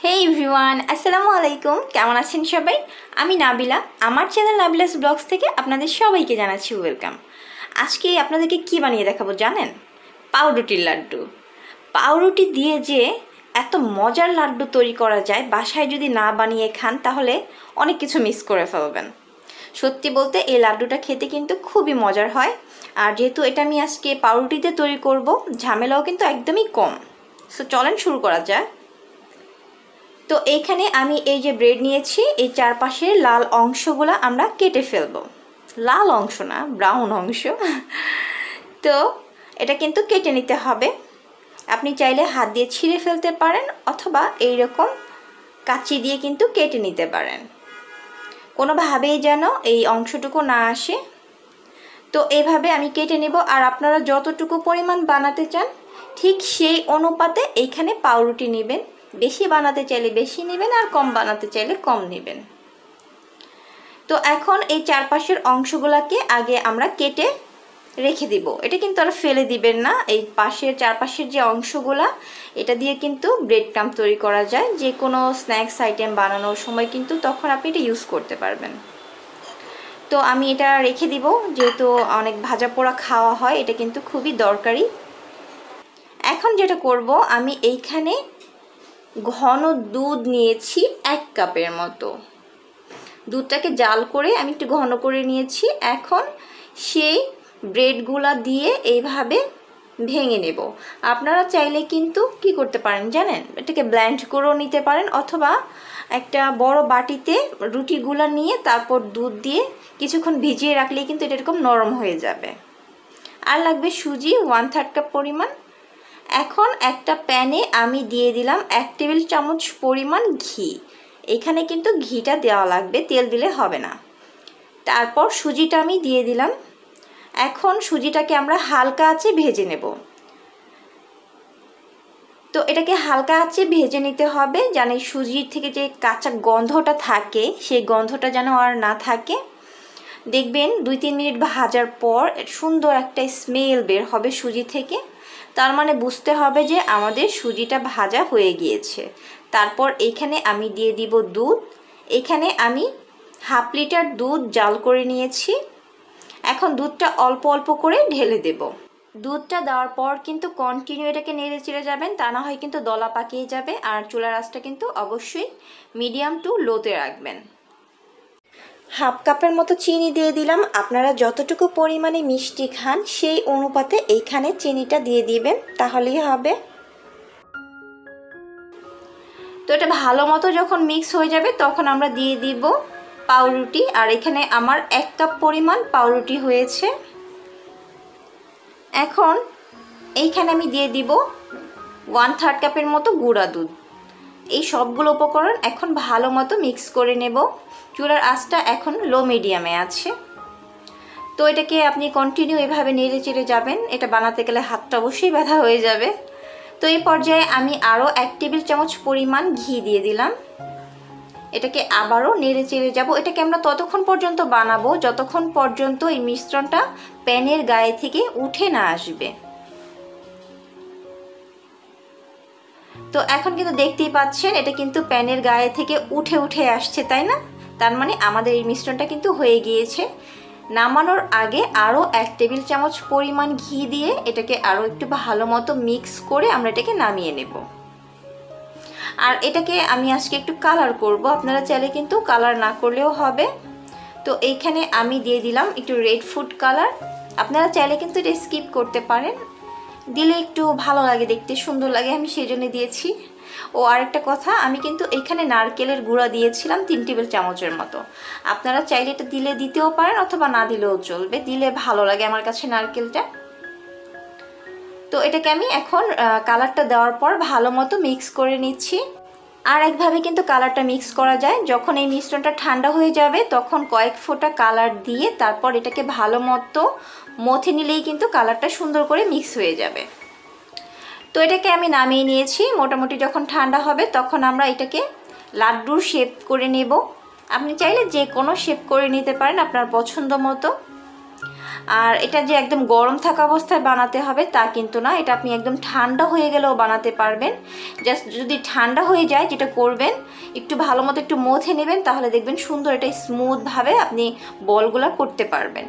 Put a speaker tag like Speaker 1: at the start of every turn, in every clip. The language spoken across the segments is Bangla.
Speaker 1: হে এভরিওয়ান, আসসালামু আলাইকুম। কেমন আছেন সবাই? আমি নাবিলা, আমার চ্যানেল নাবিলাস ব্লগস থেকে আপনাদের সবাইকে জানাচ্ছি ওয়েলকাম। আজকে আপনাদেরকে কি বানিয়ে দেখাবো জানেন? পাউরুটির লাড্ডু। পাউরুটি দিয়ে যে এত মজার লাড্ডু তৈরি করা যায়, বাসায় যদি না বানিয়ে খান তাহলে অনেক কিছু মিস করে ফেলবেন। সত্যি বলতে এই লাড্ডুটা খেতে কিন্তু খুবই মজার হয়। আর যেহেতু এটা আমি আজকে পাউরুটিতে তৈরি করব, ঝামেলাও কিন্তু একদমই কম। সো চলেন শুরু করা যায়। তো এইখানে আমি এই যে ব্রেড নিয়েছি, এই চারপাশের লাল অংশগুলো আমরা কেটে ফেলব। লাল অংশ না, ব্রাউন অংশ। তো এটা কিন্তু কেটে নিতে হবে। আপনি চাইলে হাত দিয়ে ছিঁড়ে ফেলতে পারেন অথবা এই রকম কাঁচি দিয়ে কিন্তু কেটে নিতে পারেন, কোনোভাবেই যেন এই অংশটুকু না আসে। তো এইভাবে আমি কেটে নেব। আর আপনারা যতটুকু পরিমাণ বানাতে চান ঠিক সেই অনুপাতে এইখানে পাউরুটি নেবেন। বেশি বানাতে চাইলে বেশি নেবেন আর কম বানাতে চাইলে কম নেবেন। তো এখন এই চারপাশের অংশগুলোকে আগে আমরা কেটে রেখে দিব। এটা কিন্তু আর ফেলে দিবেন না। এই চারপাশের যে অংশগুলা, এটা দিয়ে কিন্তু ব্রেড ক্রাম্ব তৈরি করা যায়। যে কোনো স্ন্যাক্স আইটেম বানানোর সময় কিন্তু তখন আপনি এটা ইউজ করতে পারবেন। তো আমি এটা রেখে দিব, যেহেতু অনেক ভাজা পোড়া খাওয়া হয়, এটা কিন্তু খুবই দরকারি। এখন যেটা করব, আমি এইখানে ঘন দুধ নিয়েছি 1 কাপের মতো। দুধটাকে জাল করে আমি একটু ঘন করে নিয়েছি। এখন সেই ব্রেডগুলা দিয়ে এইভাবে ভেঙে নেব। আপনারা চাইলে কিন্তু কি করতে পারেন জানেন, এটাকে ব্লেন্ড করেও নিতে পারেন অথবা একটা বড় বাটিতে রুটিগুলা নিয়ে তারপর দুধ দিয়ে কিছুক্ষণ ভিজিয়ে রাখলেই কিন্তু এটা এরকম নরম হয়ে যাবে। আর লাগবে সুজি 1/3 কাপ পরিমাণ। এখন একটা প্যানে আমি দিয়ে দিলাম 1 টেবিল চামচ পরিমাণ ঘি। এখানে কিন্তু ঘিটা দেওয়া লাগবে, তেল দিলে হবে না। তারপর সুজিটা আমি দিয়ে দিলাম। এখন সুজিটাকে আমরা হালকা আঁচে ভেজে নেব। তো এটাকে হালকা আঁচে ভেজে নিতে হবে, যেন সুজির থেকে যে কাঁচা গন্ধটা থাকে সেই গন্ধটা যেন আর না থাকে। দেখবেন 2-3 মিনিট ভাজার পর সুন্দর একটা স্মেল বের হবে সুজি থেকে। তার মানে বুঝতে হবে যে আমাদের সুজিটা ভাজা হয়ে গিয়েছে। তারপর এখানে আমি দিয়ে দিব দুধ। এখানে আমি 1/2 লিটার দুধ জাল করে নিয়েছি। এখন দুধটা অল্প অল্প করে ঢেলে দেব। দুধটা দেওয়ার পর কিন্তু কন্টিনিউ এটাকে নেড়ে চেড়ে যাবেন, তা না হয় কিন্তু দলা পাকিয়ে যাবে। আর চুলার আঁচটা কিন্তু অবশ্যই মিডিয়াম টু লোতে রাখবেন। 1/2 কাপের মতো চিনি দিয়ে দিলাম। আপনারা যতটুকু পরিমাণে মিষ্টি খান সেই অনুপাতে এইখানে চিনিটা দিয়ে দিবেন, তাহলেই হবে। তো এটা ভালো মতো যখন মিক্স হয়ে যাবে তখন আমরা দিয়ে দিব পাউরুটি। আর এখানে আমার 1 কাপ পরিমাণ পাউরুটি হয়েছে। এখন এইখানে আমি দিয়ে দিব 1/3 কাপের মতো গুঁড়া দুধ। এই সবগুলো উপকরণ এখন ভালো মতো মিক্স করে নেব। চুলার আঁচটা এখন লো মিডিয়ামে আছে। তো এটাকে আপনি কন্টিনিউ এভাবে নেড়ে চেড়ে যাবেন। এটা বানাতে গেলে হাতটা অবশ্যই ব্যথা হয়ে যাবে। তো এই পর্যায়ে আমি আরও 1 টেবিল চামচ পরিমাণ ঘি দিয়ে দিলাম। এটাকে আবারও নেড়ে চেড়ে যাব। এটাকে আমরা ততক্ষণ পর্যন্ত বানাবো যতক্ষণ পর্যন্ত এই মিশ্রণটা প্যানের গায়ে থেকে উঠে না আসবে। তো এখন কিন্তু দেখতেই পাচ্ছেন এটা কিন্তু প্যানের গায়ে থেকে উঠে উঠে আসছে, তাই না? তার মানে আমাদের এই মিশ্রণটা কিন্তু হয়ে গিয়েছে। নামানোর আগে আরও 1 টেবিল চামচ পরিমাণ ঘি দিয়ে এটাকে আরও একটু ভালো মতো মিক্স করে আমরা এটাকে নামিয়ে নেব। আর এটাকে আমি আজকে একটু কালার করব, আপনারা চাইলে কিন্তু কালার না করলেও হবে। তো এইখানে আমি দিয়ে দিলাম একটু রেড ফুড কালার। আপনারা চাইলে কিন্তু এটা স্কিপ করতে পারেন, দিলে একটু ভালো লাগে, দেখতে সুন্দর লাগে, আমি সেই জন্য দিয়েছি। ও আরেকটা কথা, আমি কিন্তু এখানে নারকেলের গুঁড়া দিয়েছিলাম 3 টেবিল চামচের মতো। আপনারা চাইলে এটা দিতেও পারেন অথবা না দিলেও চলবে, দিলে ভালো লাগে আমার কাছে নারকেলটা। তো এটাকে আমি এখন কালারটা দেওয়ার পর ভালো মতো মিক্স করে নিচ্ছি। আর একভাবে কিন্তু কালারটা মিক্স করা যায়, যখন এই মিশ্রণটা ঠান্ডা হয়ে যাবে তখন কয়েক ফোঁটা কালার দিয়ে তারপর এটাকে ভালো মতো মথে নিলেই কিন্তু কালারটা সুন্দর করে মিক্স হয়ে যাবে। তো এটাকে আমি নামিয়ে নিয়েছি। মোটামুটি যখন ঠান্ডা হবে তখন আমরা এটাকে লাড্ডুর শেপ করে নেব। আপনি চাইলে যে কোনো শেপ করে নিতে পারেন আপনার পছন্দ মতো। আর এটা যে একদম গরম থাকা অবস্থায় বানাতে হবে তা কিন্তু না, এটা আপনি একদম ঠান্ডা হয়ে গেলেও বানাতে পারবেন। জাস্ট যদি ঠান্ডা হয়ে যায়, যেটা করবেন একটু ভালো মতো একটু মথে নেবেন, তাহলে দেখবেন সুন্দর এটা স্মুথভাবে আপনি বলগুলো করতে পারবেন।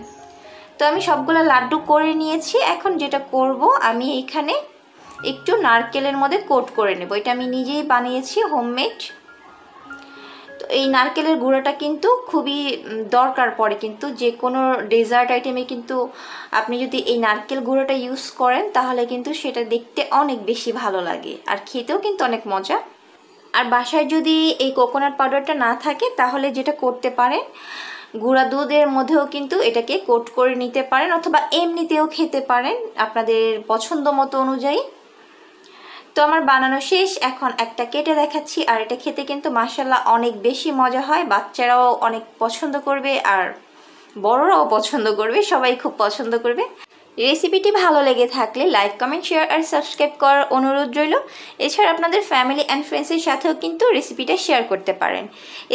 Speaker 1: তো আমি সবগুলো লাড্ডু করে নিয়েছি। এখন যেটা করব, আমি এখানে একটু নারকেলের মধ্যে কোট করে নেব। এটা আমি নিজেই বানিয়েছি, হোমমেড। তো এই নারকেলের গুঁড়োটা কিন্তু খুবই দরকার পড়ে, কিন্তু যে কোনো ডেজার্ট আইটেমে কিন্তু আপনি যদি এই নারকেল গুঁড়োটা ইউজ করেন তাহলে কিন্তু সেটা দেখতে অনেক বেশি ভালো লাগে আর খেতেও কিন্তু অনেক মজা। আর বাসায় যদি এই কোকোনাট পাউডারটা না থাকে তাহলে যেটা করতে পারেন, গুঁড়া দুধের মধ্যেও কিন্তু এটাকে কোট করে নিতে পারেন, অথবা এমনিতেও খেতে পারেন আপনাদের পছন্দ মতো অনুযায়ী। তো আমার বানানো শেষ, এখন একটা কেটে দেখাচ্ছি। আর এটা খেতে কিন্তু মাশাআল্লাহ অনেক বেশি মজা হয়, বাচ্চারাও অনেক পছন্দ করবে আর বড়রাও পছন্দ করবে, সবাই খুব পছন্দ করবে। রেসিপিটি ভালো লেগে থাকলে লাইক, কমেন্ট, শেয়ার আর সাবস্ক্রাইব করার অনুরোধ রইল। এছাড়া আপনাদের ফ্যামিলি অ্যান্ড ফ্রেন্ডসের সাথেও কিন্তু রেসিপিটা শেয়ার করতে পারেন।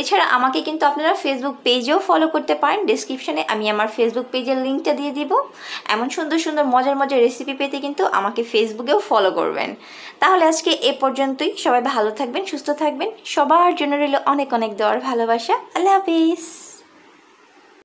Speaker 1: এছাড়া আমাকে কিন্তু আপনারা ফেসবুক পেজেও ফলো করতে পারেন। ডেসক্রিপশনে আমি আমার ফেসবুক পেজের লিঙ্কটা দিয়ে দিব। এমন সুন্দর সুন্দর মজার মজার রেসিপি পেতে কিন্তু আমাকে ফেসবুকেও ফলো করবেন। তাহলে আজকে এ পর্যন্তই। সবাই ভালো থাকবেন, সুস্থ থাকবেন। সবার জন্য রইল অনেক অনেক দোয়ার ভালোবাসা। আল্লাহ হাফিজ।